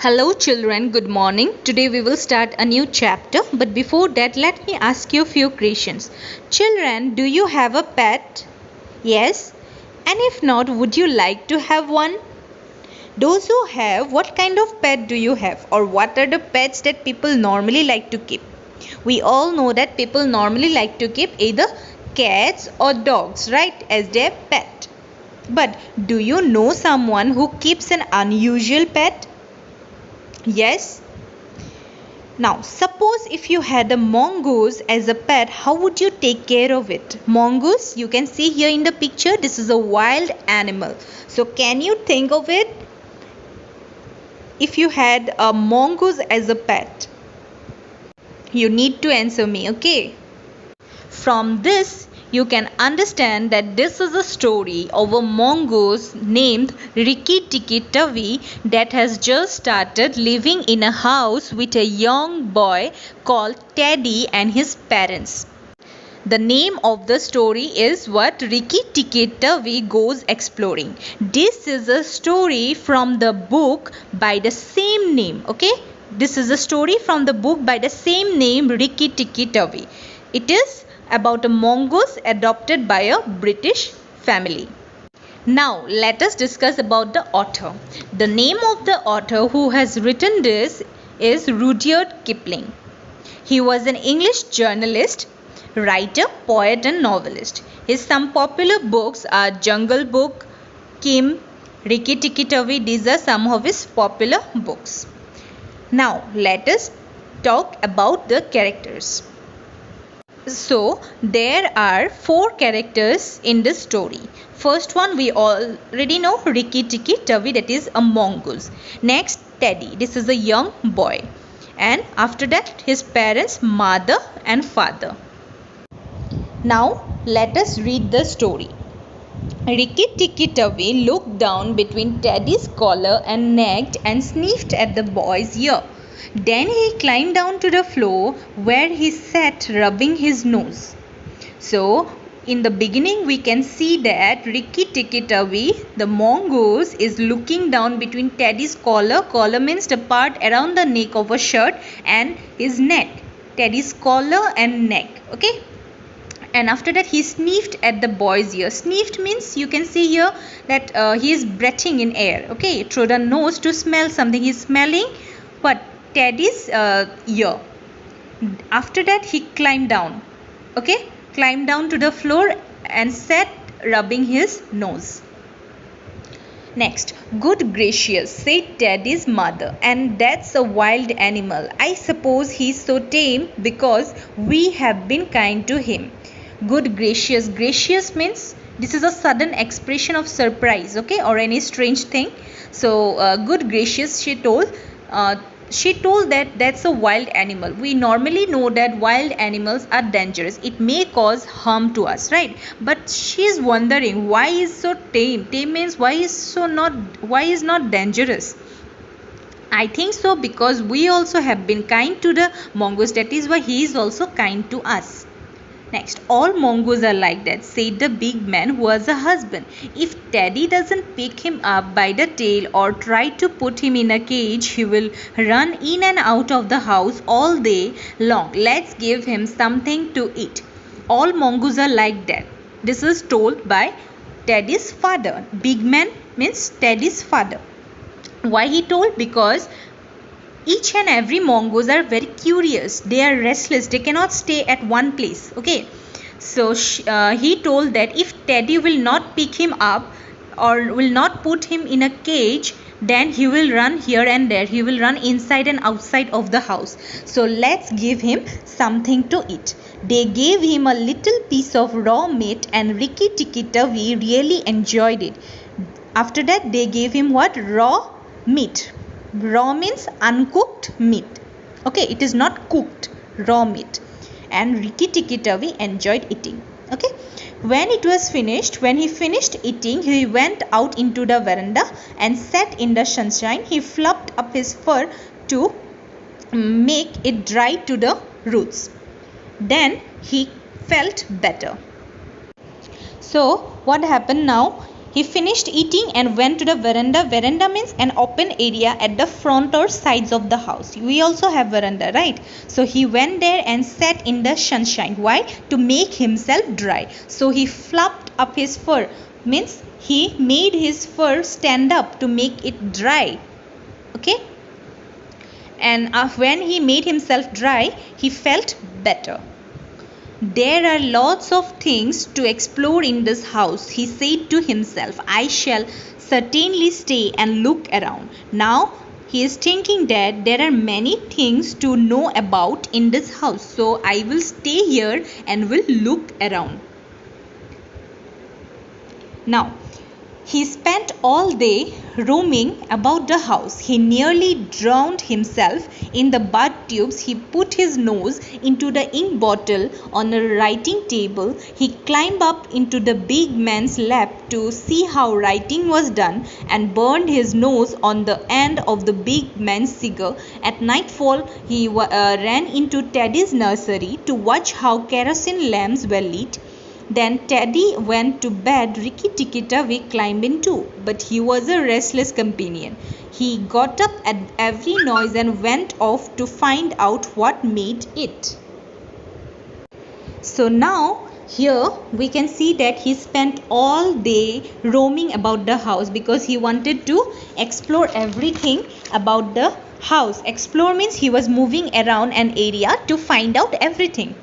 Hello children, good morning. Today we will start a new chapter, but before that let me ask you a few questions. Children, do you have a pet? Yes? And if not, would you like to have one? Those who have, what kind of pet do you have, or what are the pets that people normally like to keep? We all know that people normally like to keep either cats or dogs, right, as their pet. But do you know someone who keeps an unusual pet? Yes? Now, suppose if you had a mongoose as a pet, how would you take care of it? Mongoose, you can see here in the picture, this is a wild animal. So, can you think of it if you had a mongoose as a pet? You need to answer me, okay? From this, you can understand that this is a story of a mongoose named Rikki Tikki Tavi that has just started living in a house with a young boy called Teddy and his parents. The name of the story is what? Rikki Tikki Tavi Goes Exploring. This is a story from the book by the same name, okay? This is a story from the book by the same name, Rikki Tikki Tavi. It is about a mongoose adopted by a British family. Now let us discuss about the author. The name of the author who has written this is Rudyard Kipling. He was an English journalist, writer, poet and novelist. His some popular books are Jungle Book, Kim, Rikki Tikki Tavi. These are some of his popular books. Now let us talk about the characters. So there are 4 characters in this story. First one we already know, Rikki Tikki Tavi, that is a mongoose. Next, Teddy, this is a young boy. And after that, his parents, mother and father. Now let us read the story. Rikki Tikki Tavi looked down between Teddy's collar and neck and sniffed at the boy's ear. Then he climbed down to the floor where he sat rubbing his nose. So, in the beginning we can see that Rikki Tikki Tavi, the mongoose, is looking down between Teddy's collar. Collar means the part around the neck of a shirt, and his neck. Teddy's collar and neck. Okay? And after that he sniffed at the boy's ear. Sniffed means you can see here that he is breathing in air, okay, through the nose to smell something. He is smelling what? Teddy's ear. After that he climbed down, okay, climbed down to the floor and sat rubbing his nose. Next, good gracious, said Teddy's mother, and that's a wild animal. I suppose he's so tame because we have been kind to him. Good gracious. Gracious means this is a sudden expression of surprise, okay, or any strange thing. So good gracious, she told that that's a wild animal. We normally know that wild animals are dangerous. It may cause harm to us, right? But she is wondering why is so tame. Tame means why is not dangerous. I think so because we also have been kind to the mongoose. That is why he is also kind to us. Next, all mongoose are like that, said the big man who was a husband. If Teddy doesn't pick him up by the tail or try to put him in a cage, he will run in and out of the house all day long. Let's give him something to eat. All mongoose are like that. This is told by Teddy's father. Big man means Teddy's father. Why he told? Because each and every mongoose are very curious. They are restless. They cannot stay at one place. Okay. So he told that if Teddy will not pick him up or will not put him in a cage, then he will run here and there. He will run inside and outside of the house. So let's give him something to eat. They gave him a little piece of raw meat, and Rikki Tikki Tavi really enjoyed it. After that, they gave him what? Raw meat. Raw means uncooked meat. Okay, it is not cooked, raw meat. And Rikki Tikki Tavi enjoyed eating. Okay, when he finished eating, he went out into the veranda and sat in the sunshine. He fluffed up his fur to make it dry to the roots. Then he felt better. So what happened now? He finished eating and went to the veranda. Veranda means an open area at the front or sides of the house. We also have veranda, right? So he went there and sat in the sunshine. Why? To make himself dry. So he fluffed up his fur, means he made his fur stand up to make it dry. Okay? And when he made himself dry, he felt better. There are lots of things to explore in this house, he said to himself. I shall certainly stay and look around. Now he is thinking that there are many things to know about in this house. So I will stay here and will look around. Now, he spent all day roaming about the house. He nearly drowned himself in the bath tubes. He put his nose into the ink bottle on a writing table. He climbed up into the big man's lap to see how writing was done and burned his nose on the end of the big man's cigar. At nightfall, he ran into Teddy's nursery to watch how kerosene lamps were lit. Then Teddy went to bed. Rikki Tikki Tavi climbed in too, but he was a restless companion. He got up at every noise and went off to find out what made it. So now here we can see that he spent all day roaming about the house because he wanted to explore everything about the house. Explore means he was moving around an area to find out everything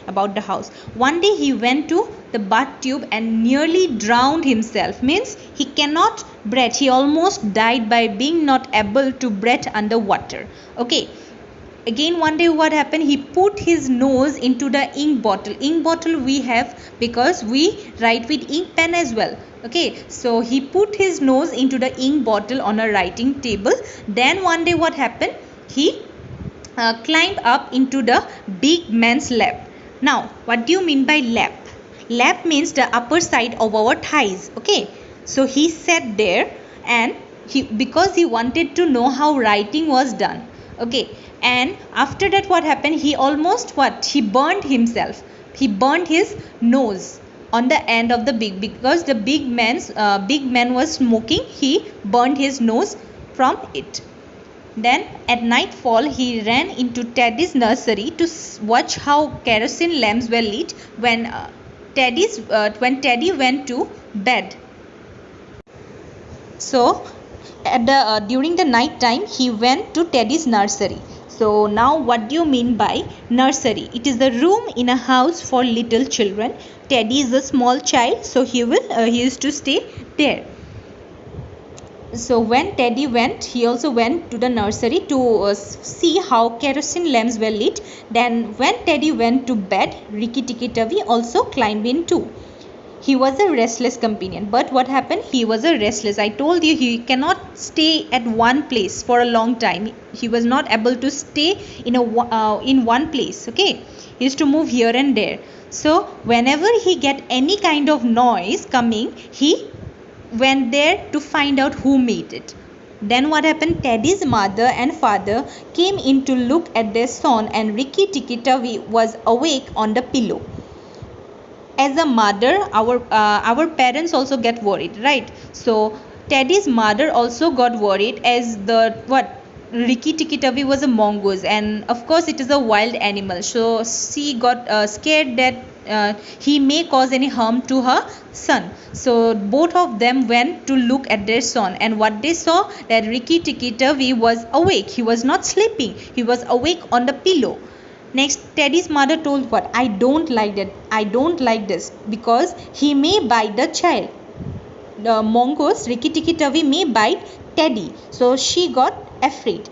about the house. One day he went to the bath tube and nearly drowned himself, means he cannot breathe. He almost died by being not able to breathe underwater. Okay. Again one day what happened, he put his nose into the ink bottle. Ink bottle we have because we write with ink pen as well. Okay, so he put his nose into the ink bottle on a writing table. Then one day what happened, he climbed up into the big man's lap. Now what do you mean by lap? Lap means the upper side of our thighs. Okay, so he sat there and because he wanted to know how writing was done. Okay, and after that what happened, he almost he burned himself. He burned his nose on the end of the because the big man was smoking. He burned his nose from it. Then at nightfall he ran into Teddy's nursery to watch how kerosene lamps were lit when Teddy went to bed. So during the night time he went to Teddy's nursery. So now what do you mean by nursery? It is the room in a house for little children. Teddy is a small child, so he is to stay there. So when Teddy went, he also went to the nursery to see how kerosene lamps were lit. Then when Teddy went to bed, Rikki Tikki Tavi also climbed in too. He was a restless companion. But what happened? He was a restless. I told you he cannot stay at one place for a long time. He was not able to stay in one place. Okay, he used to move here and there. So whenever he get any kind of noise coming, he went there to find out who made it. Then what happened? Teddy's mother and father came in to look at their son, and Rikki Tikki Tavi was awake on the pillow. As a mother, our parents also get worried, right? So Teddy's mother also got worried as Rikki Tikki Tavi was a mongoose, and of course it is a wild animal. So she got scared that he may cause any harm to her son. So both of them went to look at their son, and what they saw, that Rikki Tikki Tavi was awake. He was not sleeping. He was awake on the pillow. Next, Teddy's mother told I don't like that. I don't like this because he may bite the child. The mongoose, Rikki Tikki Tavi, may bite Teddy. So she got afraid.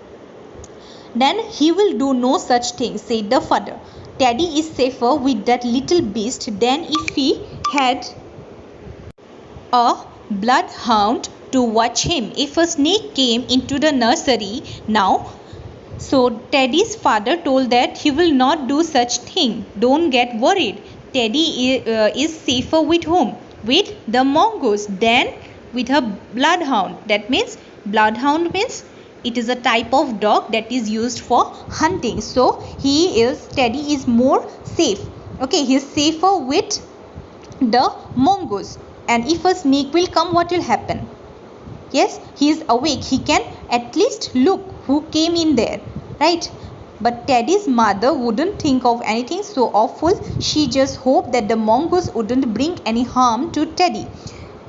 Then he will do no such thing, said the father. Teddy is safer with that little beast than if he had a bloodhound to watch him. If a snake came into the nursery now, so Teddy's father told that he will not do such thing. Don't get worried. Teddy is safer with whom? With the mongoose than with a bloodhound. That means bloodhound means it is a type of dog that is used for hunting. So Teddy is more safe. Okay, he is safer with the mongoose. And if a snake will come, what will happen? Yes, he is awake. He can at least look who came in there, right? But Teddy's mother wouldn't think of anything so awful. She just hoped that the mongoose wouldn't bring any harm to Teddy.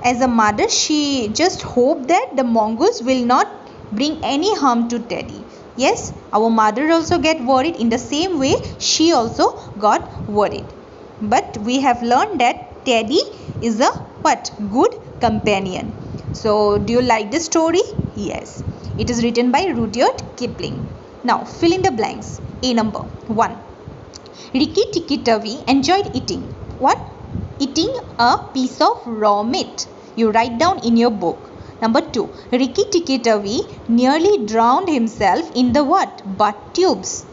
As a mother, she just hoped that the mongoose will not bring any harm to Teddy. Yes, our mother also get worried. In the same way, she also got worried. But we have learned that Teddy is a what? Good companion. So, do you like the story? Yes. It is written by Rudyard Kipling. Now, fill in the blanks. A number 1. Rikki Tikki Tavi enjoyed eating. What? Eating a piece of raw meat. You write down in your book. Number 2. Rikki Tikki Tavi nearly drowned himself in the what? Butt tubes.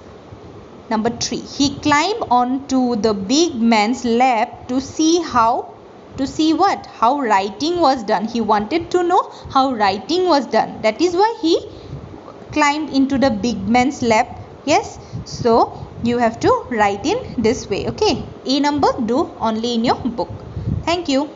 Number 3. He climbed onto the big man's lap to see what? How writing was done. He wanted to know how writing was done. That is why he climbed into the big man's lap. Yes. So, you have to write in this way. Okay. A number do only in your book. Thank you.